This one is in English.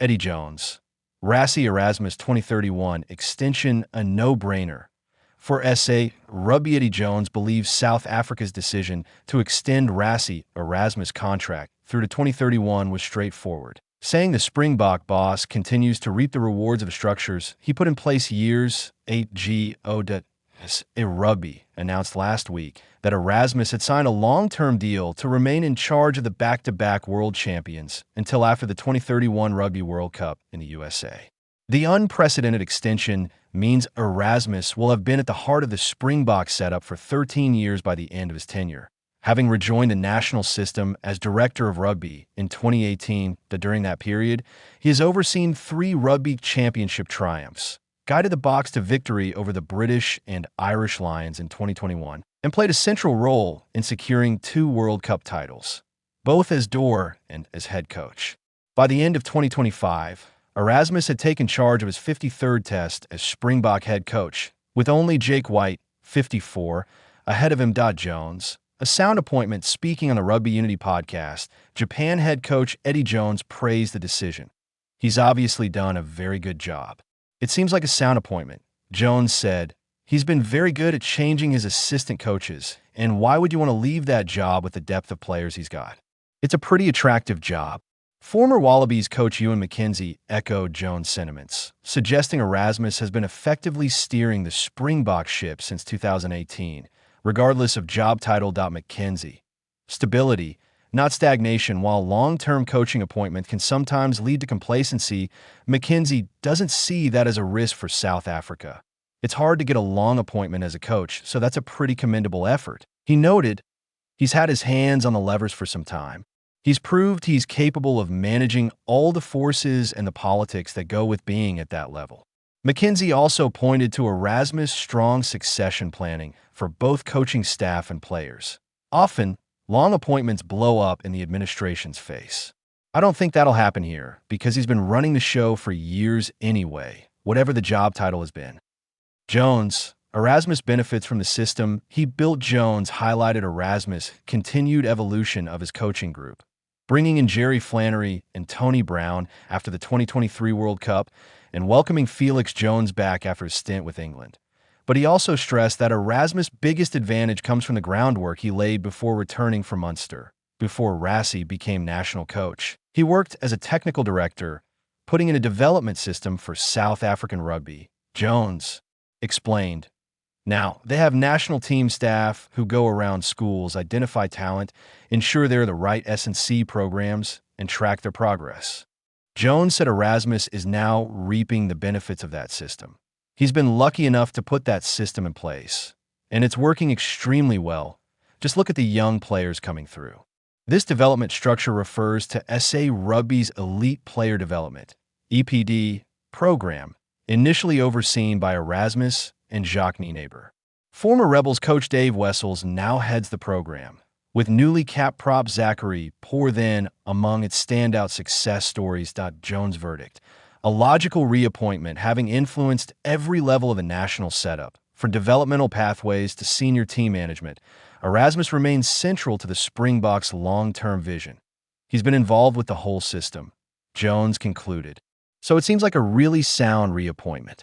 Eddie Jones. Rassie Erasmus 2031 extension a no-brainer. For SA Rugby, Eddie Jones believes South Africa's decision to extend Rassie Erasmus' contract through to 2031 was straightforward, saying the Springbok boss continues to reap the rewards of structures he put in place years. SA Rugby announced last week that Erasmus had signed a long-term deal to remain in charge of the back-to-back world champions until after the 2031 Rugby World Cup in the USA. The unprecedented extension means Erasmus will have been at the heart of the Springbok setup for 13 years by the end of his tenure. Having rejoined the national system as director of rugby in 2018, during that period, he has overseen 3 rugby championship triumphs, guided the Boks to victory over the British and Irish Lions in 2021, and played a central role in securing 2 World Cup titles, both as door and as head coach. By the end of 2025, Erasmus had taken charge of his 53rd test as Springbok head coach, with only Jake White, 54, ahead of him. Jones, a sound appointment. Speaking on the Rugby Unity podcast, Japan head coach Eddie Jones praised the decision. He's obviously done a very good job. It seems like a sound appointment, Jones said. He's been very good at changing his assistant coaches, and why would you want to leave that job with the depth of players he's got? It's a pretty attractive job. Former Wallabies coach Ewan McKenzie echoed Jones' sentiments, suggesting Erasmus has been effectively steering the Springbok ship since 2018, regardless of job title. McKenzie. Stability, not stagnation. While long-term coaching appointment can sometimes lead to complacency, McKenzie doesn't see that as a risk for South Africa. It's hard to get a long appointment as a coach, so that's a pretty commendable effort. He noted he's had his hands on the levers for some time. He's proved he's capable of managing all the forces and the politics that go with being at that level. McKenzie also pointed to Erasmus' strong succession planning for both coaching staff and players. Often, long appointments blow up in the administration's face. I don't think that'll happen here, because he's been running the show for years anyway, whatever the job title has been. Jones. Erasmus benefits from the system he built. Jones highlighted Erasmus' continued evolution of his coaching group, bringing in Jerry Flannery and Tony Brown after the 2023 World Cup and welcoming Felix Jones back after his stint with England. But he also stressed that Erasmus' biggest advantage comes from the groundwork he laid before returning from Munster, before Rassie became national coach. He worked as a technical director, putting in a development system for South African rugby. Jones explained. Now, they have national team staff who go around schools, identify talent, ensure they're the right S&C programs, and track their progress. Jones said Erasmus is now reaping the benefits of that system. He's been lucky enough to put that system in place, and it's working extremely well. Just look at the young players coming through. This development structure refers to SA Rugby's Elite Player Development, EPD, program, initially overseen by Erasmus and Jacques Nienaber. Former Rebels coach Dave Wessels now heads the program, with newly capped prop Zachary Poor then among its standout success stories. Jones' verdict. A logical reappointment having influenced every level of the national setup, from developmental pathways to senior team management. Erasmus remains central to the Springboks' long-term vision. He's been involved with the whole system, Jones concluded. So it seems like a really sound reappointment.